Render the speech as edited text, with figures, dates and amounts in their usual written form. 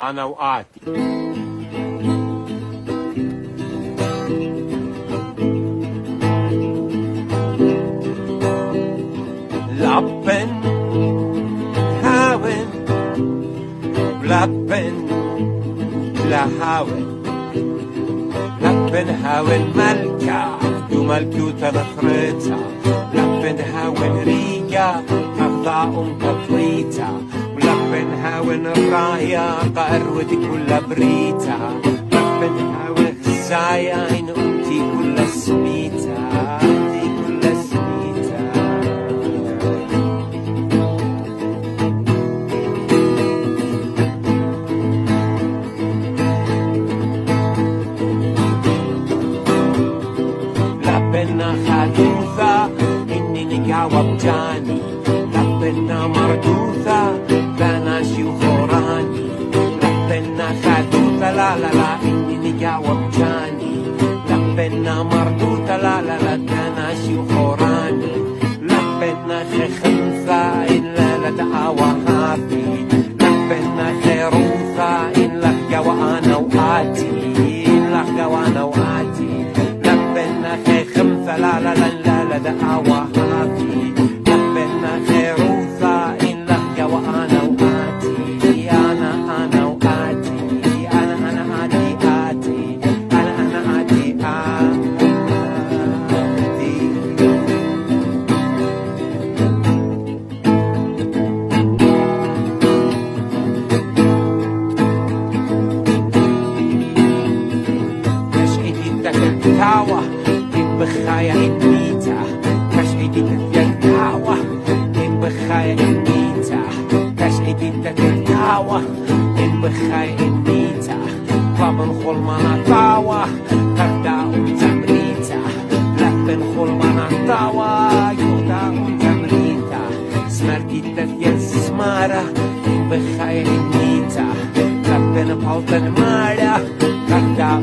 أنا وقعتي لابن هاون لابن لا هاون لابن هاون ملكة دو ملكوتا نخرتها لابن هاون ريقة أغضاء تطويتا لابن هاون الراية قأرود كل بريتا لابن هاون خزايا إن أمتي كل سميتا أمتي كل سميتا لابن خدوثة إني نجاوب جاني لابن مردوثة لا شيوخ وراني لبنا خدوثة لا إني نجاوب جاني لبنا مردوثة لا دانا شيوخ وراني لبنا خمسة إن لا دعوة هافي لبنا خيروثة إن لحقا وأنا وآتي إن لحقا وأنا وآتي لبنا خمسة لا دعوة هافي لبنا خيروثة إن لحقا وأنا وآتي أنا وآتي أنا آتي أنا آتي تشعيدي تكتاوة إن بخايا إن ميتا تشعيدي تكتاوة إن بخايا إن ميتا تشعيدي تكتاوة إن بخايا إن ميتا فابن خلمنا طاوة تبدأ تمريتا لبن خلمنا طاوة يودا تمريتا سمرتي تفيا سمارة إن بخايا إن ميتا لبن بوطن مارة تبدأ